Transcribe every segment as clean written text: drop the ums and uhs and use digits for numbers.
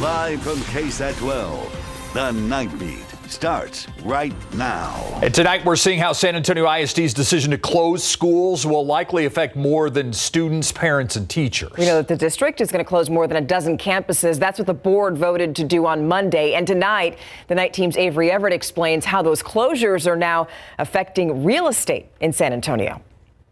Live from KSAT 12, the Nightbeat starts right now. And tonight we're seeing how San Antonio ISD's decision to close schools will likely affect more than students, parents, and teachers. We know that the district is going to close more than a dozen campuses. That's what the board voted to do on Monday. And tonight, the night team's Avery Everett explains how those closures are now affecting real estate in San Antonio.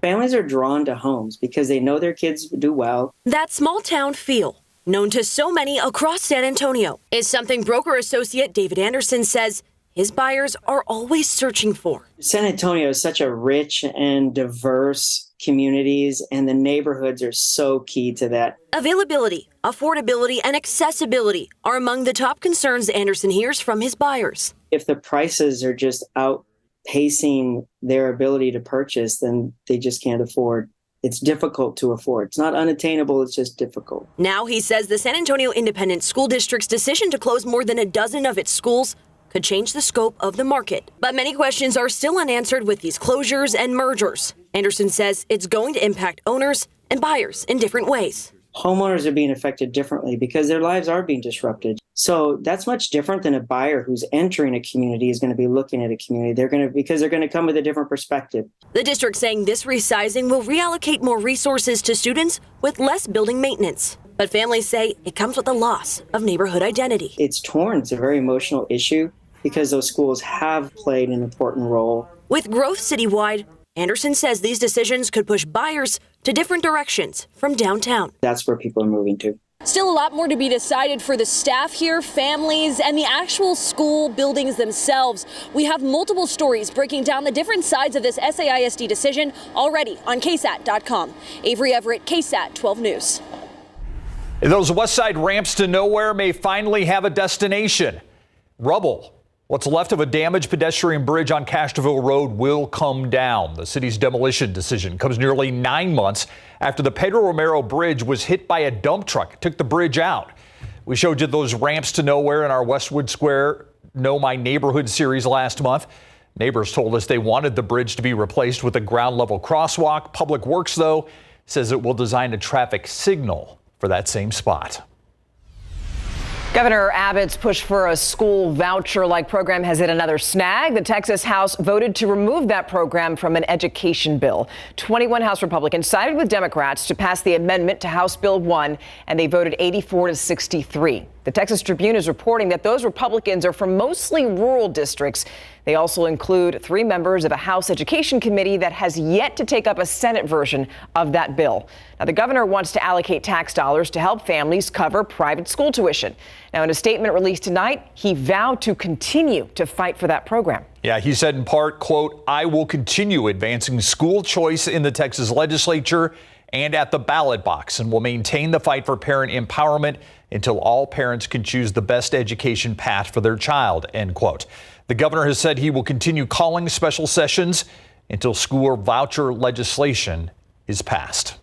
Families are drawn to homes because they know their kids do well. That small town feel, known to so many across San Antonio, is something broker associate David Anderson says his buyers are always searching for. San Antonio is such a rich and diverse communities, and the neighborhoods are so key to that. Availability, affordability, and accessibility are among the top concerns Anderson hears from his buyers. If the prices are just outpacing their ability to purchase, then they just can't afford. It's difficult to afford. It's not unattainable, it's just difficult. Now he says the San Antonio Independent School District's decision to close more than a dozen of its schools could change the scope of the market. But many questions are still unanswered with these closures and mergers. Anderson says it's going to impact owners and buyers in different ways. Homeowners are being affected differently because their lives are being disrupted. So that's much different than a buyer who's entering a community is going to be looking at a community. Because they're going to come with a different perspective. The district saying this resizing will reallocate more resources to students with less building maintenance. But families say it comes with a loss of neighborhood identity. It's torn. It's a very emotional issue because those schools have played an important role. With growth citywide, Anderson says these decisions could push buyers to different directions from downtown. That's where people are moving to. Still a lot more to be decided for the staff here, families, and the actual school buildings themselves. We have multiple stories breaking down the different sides of this SAISD decision already on KSAT.com. Avery Everett, KSAT 12 News. Those west side ramps to nowhere may finally have a destination. Rubble. What's left of a damaged pedestrian bridge on Castroville Road will come down. The city's demolition decision comes nearly 9 months after the Pedro Romero Bridge was hit by a dump truck. It took the bridge out. We showed you those ramps to nowhere in our Westwood Square Know My Neighborhood series last month. Neighbors told us they wanted the bridge to be replaced with a ground level crosswalk. Public Works, though, says it will design a traffic signal for that same spot. Governor Abbott's push for a school voucher-like program has hit another snag. The Texas House voted to remove that program from an education bill. 21 House Republicans sided with Democrats to pass the amendment to House Bill 1, and they voted 84-63. The Texas Tribune is reporting that those Republicans are from mostly rural districts. They also include 3 members of a House Education Committee that has yet to take up a Senate version of that bill. Now, the governor wants to allocate tax dollars to help families cover private school tuition. Now, in a statement released tonight, he vowed to continue to fight for that program. Yeah, he said in part, quote, "I will continue advancing school choice in the Texas legislature and at the ballot box, and will maintain the fight for parent empowerment until all parents can choose the best education path for their child," end quote. The governor has said he will continue calling special sessions until school voucher legislation is passed.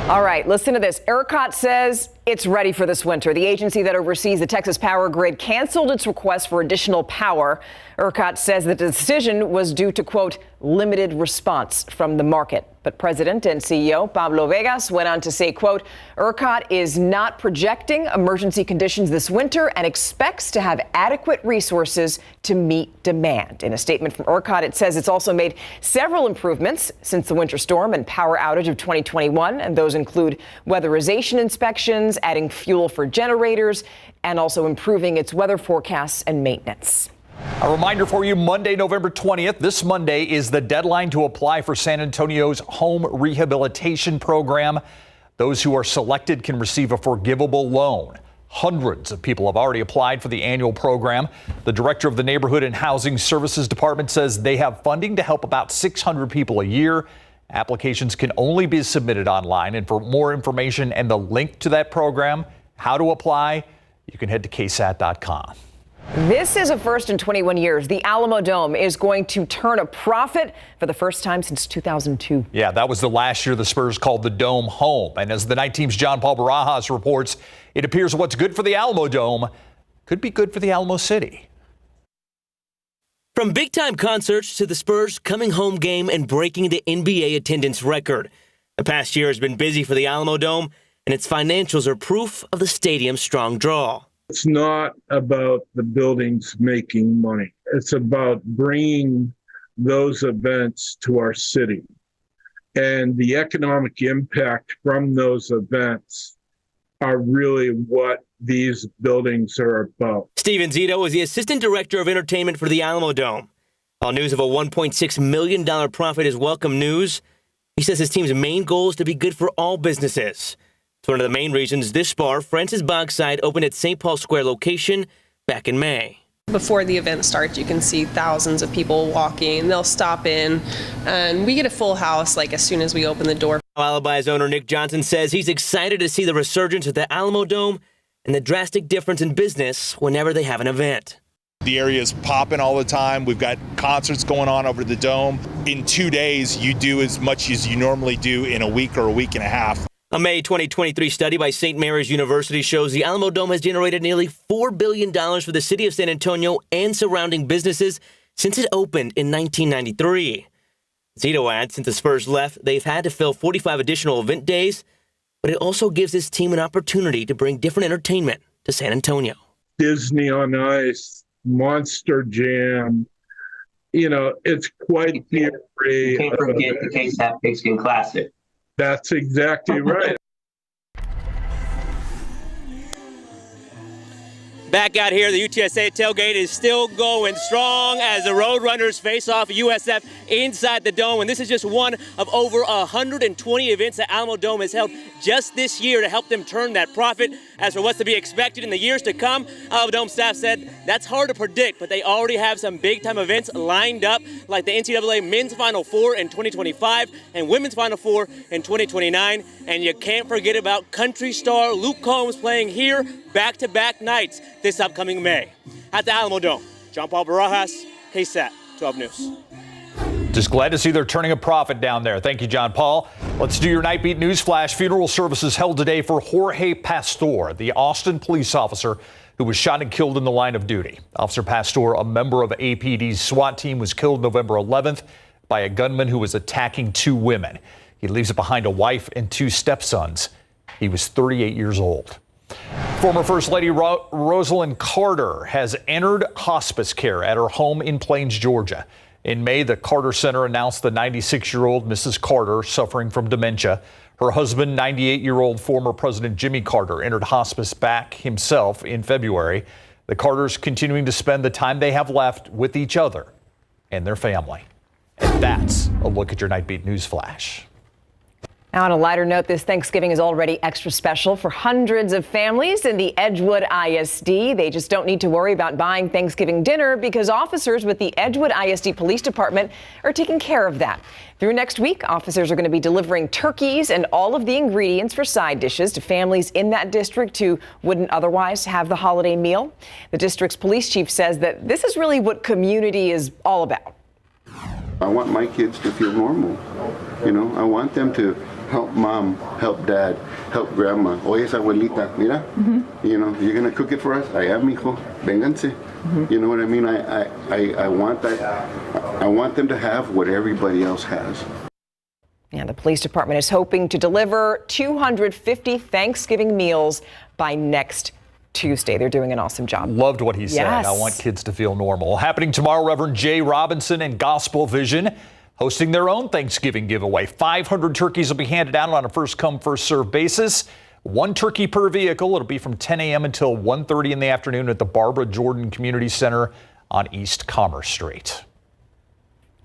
All right, listen to this. ERCOT says it's ready for this winter. The agency that oversees the Texas power grid canceled its request for additional power. ERCOT says the decision was due to, quote, limited response from the market. But President and CEO Pablo Vegas went on to say, quote, ERCOT is not projecting emergency conditions this winter and expects to have adequate resources to meet demand. In a statement from ERCOT, it says it's also made several improvements since the winter storm and power outage of 2021. And those include weatherization inspections, adding fuel for generators, and also improving its weather forecasts and maintenance. A reminder for you, Monday, November 20th, this Monday is the deadline to apply for San Antonio's home rehabilitation program. Those who are selected can receive a forgivable loan. Hundreds of people have already applied for the annual program. The director of the Neighborhood and Housing Services Department says they have funding to help about 600 people a year. Applications can only be submitted online. And for more information and the link to that program, how to apply, you can head to KSAT.com. This is a first in 21 years. The Alamo Dome is going to turn a profit for the first time since 2002. Yeah, that was the last year the Spurs called the Dome home. And as the night team's John Paul Barajas reports, it appears what's good for the Alamo Dome could be good for the Alamo City. From big-time concerts to the Spurs coming home game and breaking the NBA attendance record, the past year has been busy for the Alamo Dome, and its financials are proof of the stadium's strong draw. It's not about the buildings making money. It's about bringing those events to our city. And the economic impact from those events are really what these buildings are about. Steven Zito is the Assistant Director of Entertainment for the Alamo Dome. While news of a $1.6 million profit is welcome news, he says his team's main goal is to be good for all businesses. It's one of the main reasons this bar, Francis Bogside, opened at St. Paul Square location back in May. Before the event starts, you can see thousands of people walking. They'll stop in, and we get a full house like as soon as we open the door. Alibi's owner Nick Johnson says he's excited to see the resurgence at the Alamo Dome and the drastic difference in business whenever they have an event. The area is popping all the time. We've got concerts going on over the dome. In 2 days, you do as much as you normally do in a week or a week and a half. A May 2023 study by St. Mary's University shows the Alamo Dome has generated nearly $4 billion for the city of San Antonio and surrounding businesses since it opened in 1993. Zito adds since the Spurs left, they've had to fill 45 additional event days, but it also gives his team an opportunity to bring different entertainment to San Antonio. Disney on Ice, Monster Jam, it's quite the array. You can't forget the KSAT Pigskin Classic. That's exactly right. Back out here, the UTSA tailgate is still going strong as the Roadrunners face off USF inside the Dome. And this is just one of over 120 events that Alamo Dome has held just this year to help them turn that profit. As for what's to be expected in the years to come, Alamo Dome staff said that's hard to predict, but they already have some big-time events lined up, like the NCAA Men's Final Four in 2025 and Women's Final Four in 2029. And you can't forget about country star Luke Combs playing here back-to-back nights this upcoming May. At the Alamo Dome, John Paul Barajas, KSAT 12 News. Just glad to see they're turning a profit down there. Thank you, John Paul. Let's do your Nightbeat News Flash. Funeral services held today for Jorge Pastor, the Austin police officer who was shot and killed in the line of duty. Officer Pastor, a member of APD's SWAT team, was killed November 11th by a gunman who was attacking two women. He leaves behind a wife and two stepsons. He was 38 years old. Former First Lady Rosalyn Carter has entered hospice care at her home in Plains, Georgia. In May, the Carter Center announced the 96-year-old Mrs. Carter suffering from dementia. Her husband, 98-year-old former President Jimmy Carter, entered hospice back himself in February. The Carters continuing to spend the time they have left with each other and their family. And that's a look at your Nightbeat News Flash. Now, on a lighter note, this Thanksgiving is already extra special for hundreds of families in the Edgewood ISD. They just don't need to worry about buying Thanksgiving dinner because officers with the Edgewood ISD Police Department are taking care of that. Through next week, officers are going to be delivering turkeys and all of the ingredients for side dishes to families in that district who wouldn't otherwise have the holiday meal. The district's police chief says that this is really what community is all about. I want my kids to feel normal. I want them to help mom, help dad, help grandma. Oye, esa abuelita, mira, you're going to cook it for us? I am, mijo. Vénganse. You know what I mean? I want that. I want them to have what everybody else has. And the police department is hoping to deliver 250 Thanksgiving meals by next Tuesday. They're doing an awesome job. Loved what he said. Yes. I want kids to feel normal. Happening tomorrow, Reverend Jay Robinson and Gospel Vision hosting their own Thanksgiving giveaway. 500 turkeys will be handed out on a first-come, first-served basis. One turkey per vehicle. It'll be from 10 a.m. until 1:30 in the afternoon at the Barbara Jordan Community Center on East Commerce Street.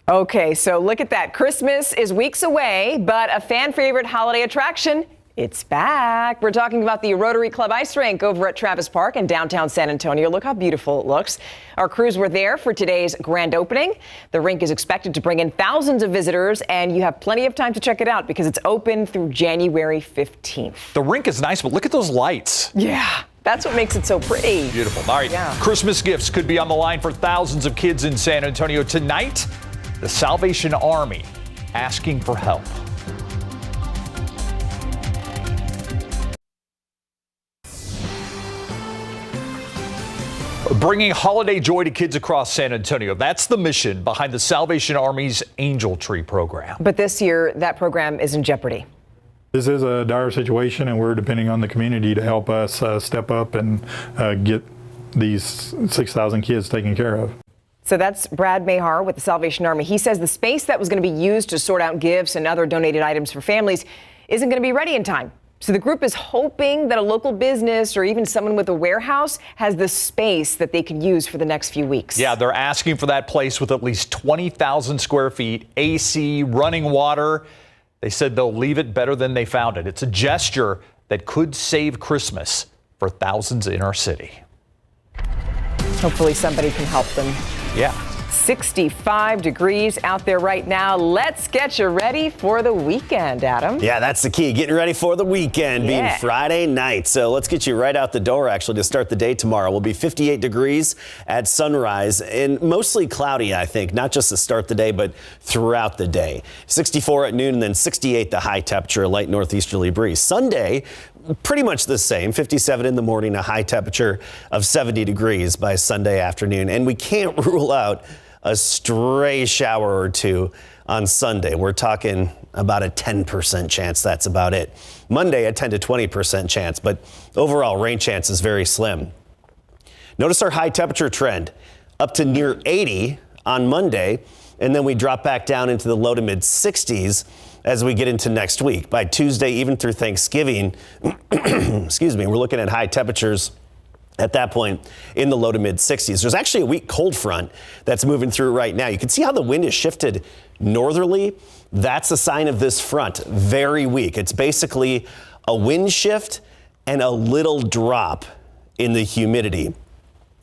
Okay, so look at that. Christmas is weeks away, but a fan favorite holiday attraction, it's back. We're talking about the Rotary Club Ice Rink over at Travis Park in downtown San Antonio. Look how beautiful it looks. Our crews were there for today's grand opening. The rink is expected to bring in thousands of visitors, and you have plenty of time to check it out because it's open through January 15th. The rink is nice, but look at those lights. Yeah, that's what makes it so pretty. Beautiful. All right, Yeah. Christmas gifts could be on the line for thousands of kids in San Antonio. Tonight, the Salvation Army asking for help. Bringing holiday joy to kids across San Antonio. That's the mission behind the Salvation Army's Angel Tree program. But this year, that program is in jeopardy. This is a dire situation, and we're depending on the community to help us step up and get these 6,000 kids taken care of. So that's Brad Mahar with the Salvation Army. He says the space that was going to be used to sort out gifts and other donated items for families isn't going to be ready in time. So the group is hoping that a local business or even someone with a warehouse has the space that they can use for the next few weeks. Yeah, they're asking for that place with at least 20,000 square feet, AC, running water. They said they'll leave it better than they found it. It's a gesture that could save Christmas for thousands in our city. Hopefully somebody can help them. Yeah. 65 degrees out there right now. Let's get you ready for the weekend, Adam. Yeah, that's the key. Getting ready for the weekend, being Friday night. So let's get you right out the door, actually, to start the day tomorrow. We'll be 58 degrees at sunrise and mostly cloudy, I think, not just to start the day, but throughout the day. 64 at noon and then 68 the high temperature, a light northeasterly breeze. Sunday, pretty much the same, 57 in the morning, a high temperature of 70 degrees by Sunday afternoon. And we can't rule out a stray shower or two on Sunday. We're talking about a 10% chance. That's about it. Monday, a 10 to 20% chance, but overall rain chance is very slim. Notice our high temperature trend up to near 80 on Monday, and then we drop back down into the low to mid 60s as we get into next week. By Tuesday, even through Thanksgiving, excuse me, we're looking at high temperatures at that point in the low to mid 60s. There's actually a weak cold front that's moving through right now. You can see how the wind is shifted northerly. That's a sign of this front. Very weak. It's basically a wind shift and a little drop in the humidity.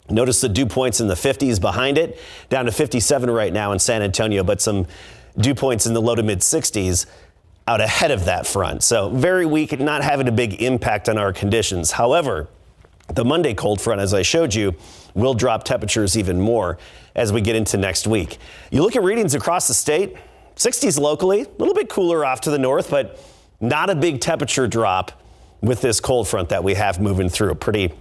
Notice the dew points in the 50s behind it, down to 57 right now in San Antonio, but some dew points in the low to mid 60s out ahead of that front. So very weak, not having a big impact on our conditions. However, the Monday cold front, as I showed you, will drop temperatures even more as we get into next week. You look at readings across the state, 60s locally, a little bit cooler off to the north, but not a big temperature drop with this cold front that we have moving through. Pretty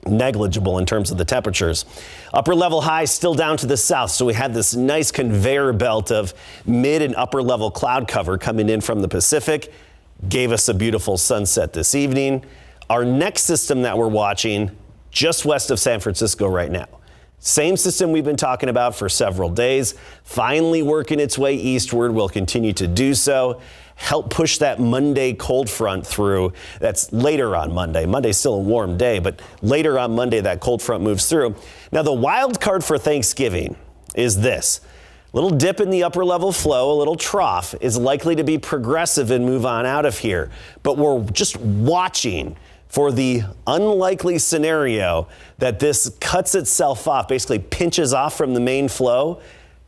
negligible in terms of the temperatures. Upper level highs still down to the south, so we had this nice conveyor belt of mid and upper level cloud cover coming in from the Pacific. Gave us a beautiful sunset this evening. Our next system that we're watching just west of San Francisco right now. Same system we've been talking about for several days, finally working its way eastward, will continue to do so. Help push that Monday cold front through. That's later on Monday. Monday's still a warm day, but later on Monday that cold front moves through. Now the wild card for Thanksgiving is this. Little dip in the upper level flow, a little trough is likely to be progressive and move on out of here. But we're just watching for the unlikely scenario that this cuts itself off, basically pinches off from the main flow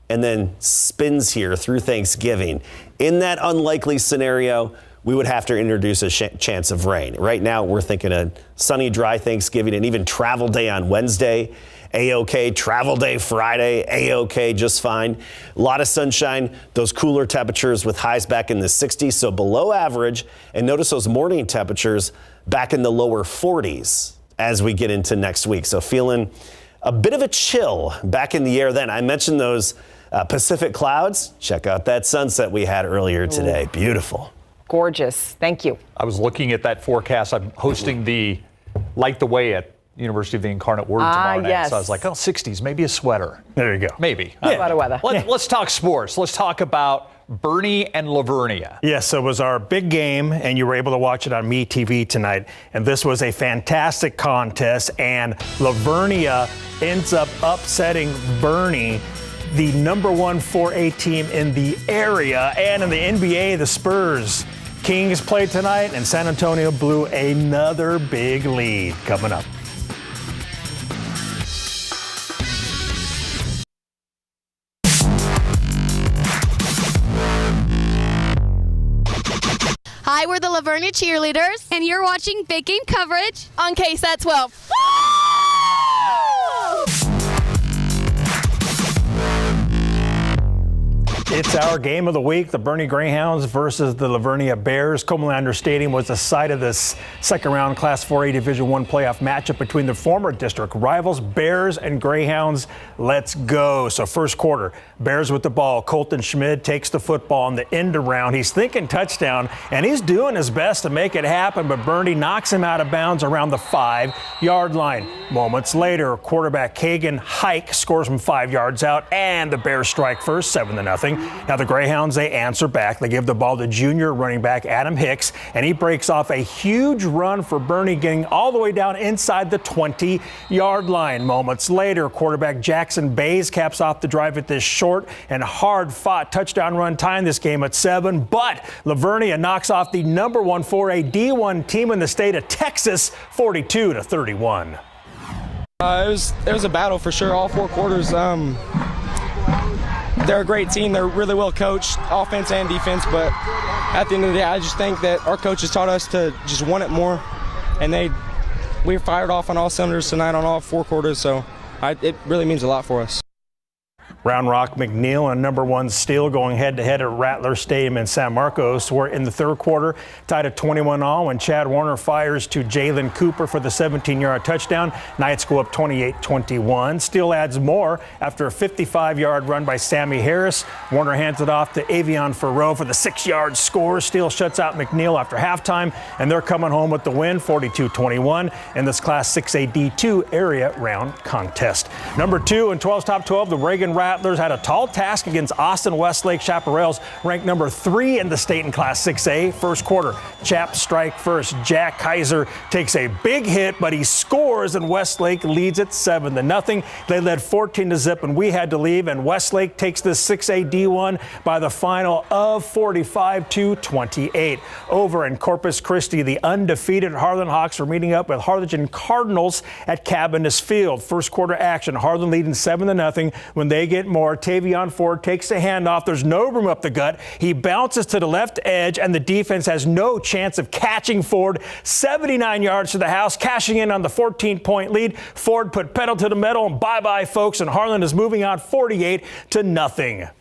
and then spins here through Thanksgiving. In that unlikely scenario, we would have to introduce a chance of rain. Right now, we're thinking a sunny, dry Thanksgiving and even travel day on Wednesday. A-OK, travel day Friday, A-OK, just fine. A lot of sunshine, those cooler temperatures with highs back in the 60s, so below average. And notice those morning temperatures back in the lower 40s as we get into next week. So feeling a bit of a chill back in the air then. I mentioned those Pacific clouds. Check out that sunset we had earlier today. Beautiful. Gorgeous. Thank you. I was looking at that forecast. I'm hosting the Light the Way at University of the Incarnate Word tomorrow night. Yes. So I was like, 60s, maybe a sweater. There you go. Maybe. A lot of weather. Let's talk sports. Let's talk about Bernie and Lavernia. Yes, so it was our big game, and you were able to watch it on MeTV tonight. And this was a fantastic contest, and Lavernia ends up upsetting Bernie, the #1 4A team in the area. And in the NBA, the Spurs Kings played tonight, and San Antonio blew another big lead. Coming up. Hi, we're the Lavernia cheerleaders, and you're watching Big Game coverage on KSAT 12. It's our game of the week, the Bernie Greyhounds versus the Lavernia Bears. Comalander Stadium was the site of this second-round Class 4A Division I playoff matchup between the former district rivals, Bears and Greyhounds. Let's go. So first quarter, Bears with the ball. Colton Schmid takes the football on the end around. He's thinking touchdown, and he's doing his best to make it happen, but Bernie knocks him out of bounds around the 5-yard line. Moments later, quarterback Kagan Hike scores from 5 yards out, and the Bears strike first, 7-0. Now the Greyhounds, they answer back. They give the ball to junior running back Adam Hicks, and he breaks off a huge run for Bernie, getting all the way down inside the 20-yard line. Moments later, quarterback Jackson Bays caps off the drive at this short and hard-fought touchdown run, tying this game at 7. But Lavernia knocks off the number 1 4A D1 team in the state of Texas, 42-31. It was a battle for sure, all 4 quarters. They're a great team. They're really well coached, offense and defense. But at the end of the day, I just think that our coaches taught us to just want it more, and we fired off on all cylinders tonight on all 4 quarters. So it really means a lot for us. Round Rock McNeil and number 1 Steele going head-to-head at Rattler Stadium in San Marcos. We're in the third quarter, tied at 21-all when Chad Warner fires to Jalen Cooper for the 17-yard touchdown. Knights go up 28-21. Steele adds more after a 55-yard run by Sammy Harris. Warner hands it off to Avion Farrow for the 6-yard score. Steele shuts out McNeil after halftime, and they're coming home with the win, 42-21, in this Class 6A D2 area round contest. Number 2 in 12's top 12, the Reagan Rattlers had a tall task against Austin Westlake Chaparrals, ranked number 3 in the state in Class 6A. First quarter, Chaps strike first. Jack Kaiser takes a big hit, but he scores, and Westlake leads it 7-0. They led 14-0, and we had to leave, and Westlake takes the 6A D1 by the final of 45-28. Over in Corpus Christi, the undefeated Harlan Hawks are meeting up with Harlingen Cardinals at Cabinus Field. First quarter action, Harlan leading 7-0. When they get more, Tavion Ford takes the handoff. There's no room up the gut. He bounces to the left edge, and the defense has no chance of catching Ford. 79 yards to the house, cashing in on the 14-point lead. Ford put pedal to the metal, and bye-bye, folks, and Harlan is moving on 48-0.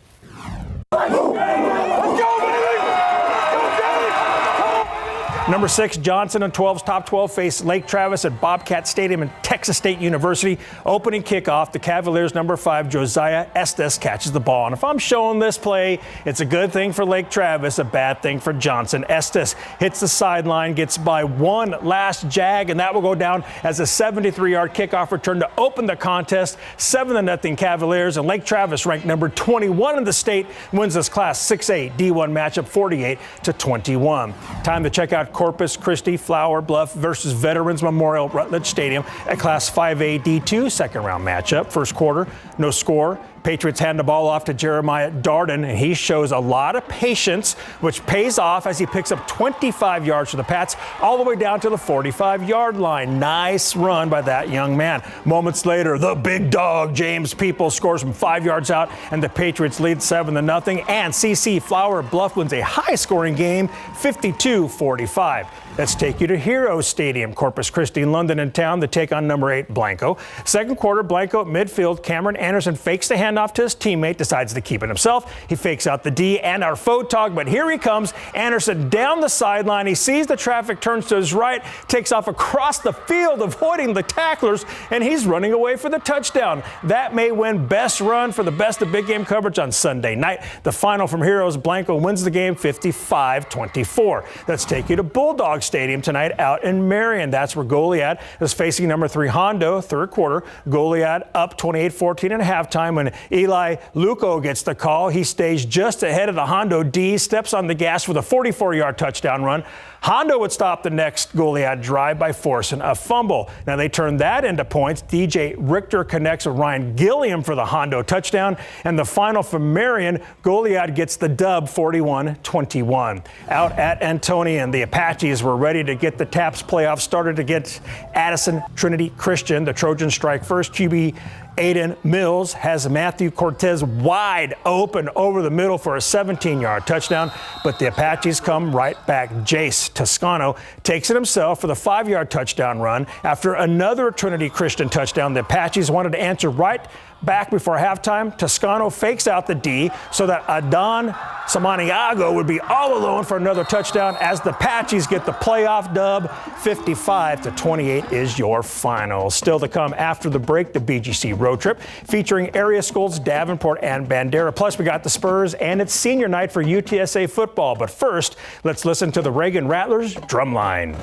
Number 6, Johnson and 12's top 12 face Lake Travis at Bobcat Stadium and Texas State University. Opening kickoff, the Cavaliers' number 5, Josiah Estes, catches the ball. And if I'm showing this play, it's a good thing for Lake Travis, a bad thing for Johnson. Estes hits the sideline, gets by one last jag, and that will go down as a 73-yard kickoff return to open the contest. 7-0 Cavaliers, and Lake Travis, ranked number 21 in the state, wins this Class 6A D1 matchup 48-21. Time to check out Corpus Christi Flower Bluff versus Veterans Memorial Rutledge Stadium at Class 5A D2 second round matchup. First quarter, no score. Patriots hand the ball off to Jeremiah Darden, and he shows a lot of patience, which pays off as he picks up 25 yards for the Pats, all the way down to the 45-yard line. Nice run by that young man. Moments later, the big dog, James People, scores from 5 yards out, and the Patriots lead 7-0. And CC Flower Bluff wins a high-scoring game, 52-45. Let's take you to Hero Stadium, Corpus Christi, London in town, to take on number 8, Blanco. Second quarter, Blanco at midfield. Cameron Anderson fakes the handoff to his teammate, decides to keep it himself. He fakes out the D and our photog, but here he comes. Anderson down the sideline. He sees the traffic, turns to his right, takes off across the field, avoiding the tacklers, and he's running away for the touchdown. That may win best run for the best of big game coverage on Sunday night. The final from Heroes, Blanco wins the game 55-24. Let's take you to Bulldog Stadium tonight out in Marion. That's where Goliad is facing number 3 Hondo. Third quarter, Goliad up 28-14 at halftime when Eli Luco gets the call. He stays just ahead of the Hondo D, steps on the gas with a 44-yard touchdown run. Hondo would stop the next Goliad drive by forcing a fumble. Now they turn that into points. DJ Richter connects with Ryan Gilliam for the Hondo touchdown. And the final from Marion, Goliad gets the dub 41-21. Out at Antonian, the Apaches were ready to get the TAPS playoffs started against Addison Trinity Christian. The Trojans strike first. QB Aiden Mills has Matthew Cortez wide open over the middle for a 17-yard touchdown, but the Apaches come right back. Jace Toscano takes it himself for the 5-yard touchdown run. After another Trinity Christian touchdown, the Apaches wanted to answer right back before halftime. Toscano fakes out the D so that Adon Samaniago would be all alone for another touchdown as the Apaches get the playoff dub. 55-28 is your final. Still to come after the break, the BGC road trip featuring area schools Davenport and Bandera. Plus, we got the Spurs and it's senior night for UTSA football. But first, let's listen to the Reagan Rattlers drumline.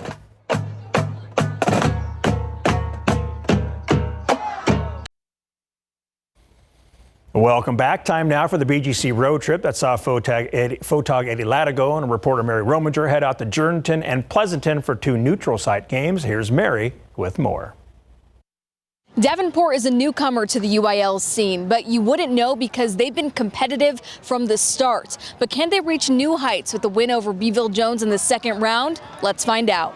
Welcome back. Time now for the BGC road trip. That's Photog Eddie Latigo and reporter Mary Rominger head out to Jordanton and Pleasanton for 2 neutral site games. Here's Mary with more. Davenport is a newcomer to the UIL scene, but you wouldn't know because they've been competitive from the start. But can they reach new heights with the win over Beeville Jones in the second round? Let's find out.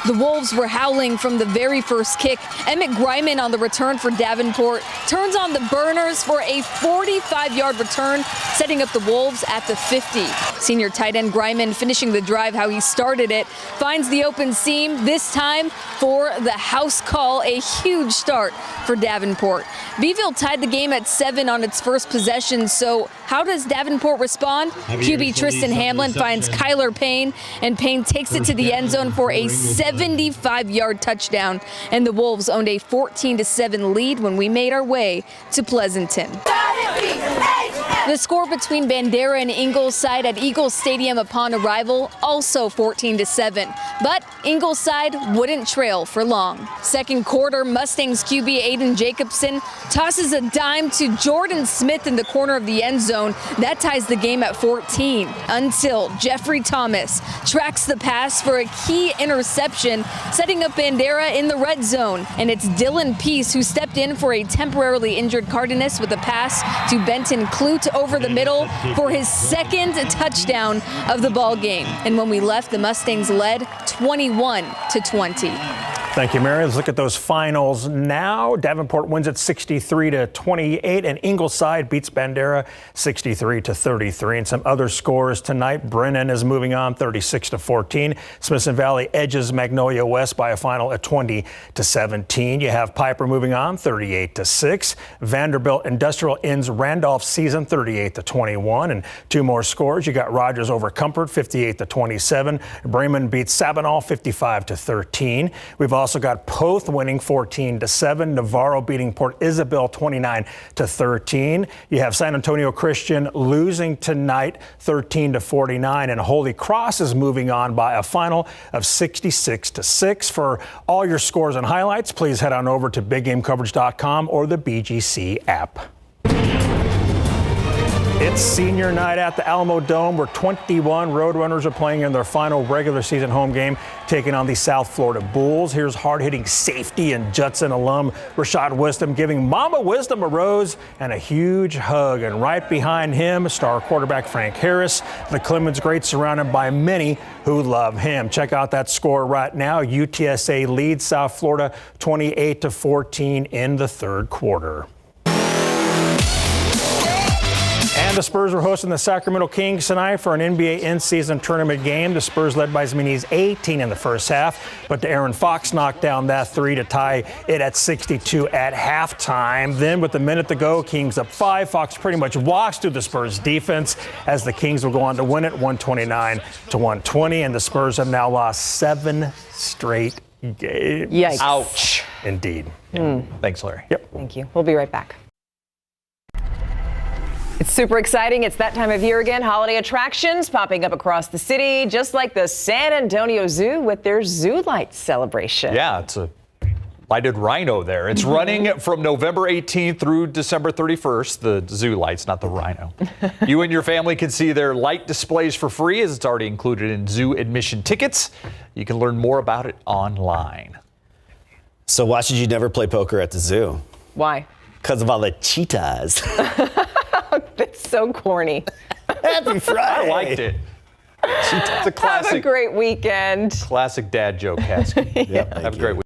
The Wolves were howling from the very first kick. Emmett Greiman on the return for Davenport turns on the burners for a 45-yard return, setting up the Wolves at the 50. Senior tight end Greiman finishing the drive how he started it, finds the open seam, this time for the house call, a huge start for Davenport. Beeville tied the game at 7 on its first possession, so how does Davenport respond? QB Tristan Hamlin finds Kyler Payne, and Payne takes it to the end zone for a 75-yard touchdown, and the Wolves owned a 14-7 lead when we made our way to Pleasanton. The score between Bandera and Ingleside at Eagles Stadium upon arrival, also 14-7. But Ingleside wouldn't trail for long. Second quarter, Mustangs QB Aiden Jacobson tosses a dime to Jordan Smith in the corner of the end zone. That ties the game at 14 until Jeffrey Thomas tracks the pass for a key interception, setting up Bandera in the red zone. And it's Dylan Peace who stepped in for a temporarily injured Cardenas with a pass to Benton Clute over the middle for his second touchdown of the ball game. And when we left, the Mustangs led 21-20. Thank you, Mary. Let's look at those finals now. Davenport wins it 63-28, and Ingleside beats Bandera 63-33. And some other scores tonight: Brennan is moving on 36-14. Smithson Valley edges Magnolia West by a final at 20-17. You have Piper moving on 38-6. Vanderbilt Industrial ends Randolph's season 38-21. And 2 more scores. You got Rogers over Comfort 58-27. Bremen beats Sabinal 55-13. We've also got Poth winning 14-7. Navarro beating Port Isabel 29-13. You have San Antonio Christian losing tonight 13-49, and Holy Cross is moving on by a final of 66-6. For all your scores and highlights, please head on over to BigGameCoverage.com or the BGC app. It's senior night at the Alamo Dome, where 21 Roadrunners are playing in their final regular season home game, taking on the South Florida Bulls. Here's hard-hitting safety and Judson alum Rashad Wisdom giving Mama Wisdom a rose and a huge hug. And right behind him, star quarterback Frank Harris, the Clemens great, surrounded by many who love him. Check out that score right now. UTSA leads South Florida 28-14 in the third quarter. And the Spurs are hosting the Sacramento Kings tonight for an NBA in-season tournament game. The Spurs led by as many as 18 in the first half, but De'Aaron Fox knocked down that 3 to tie it at 62 at halftime. Then with a minute to go, Kings up 5. Fox pretty much walks through the Spurs defense as the Kings will go on to win it 129-120. And the Spurs have now lost 7 straight games. Yikes. Ouch. Indeed. Yeah. Thanks, Larry. Yep. Thank you. We'll be right back. It's super exciting. It's that time of year again. Holiday attractions popping up across the city, just like the San Antonio Zoo with their Zoo Lights celebration. Yeah, it's a lighted rhino there. It's running from November 18th through December 31st, the Zoo Lights, not the rhino. You and your family can see their light displays for free, as it's already included in zoo admission tickets. You can learn more about it online. So why should you never play poker at the zoo? Why? Because of all the cheetahs. That's so corny. Happy Friday. I liked it. It's a classic. Have a great weekend. Classic dad joke, Caskey. Yep, Have a great weekend.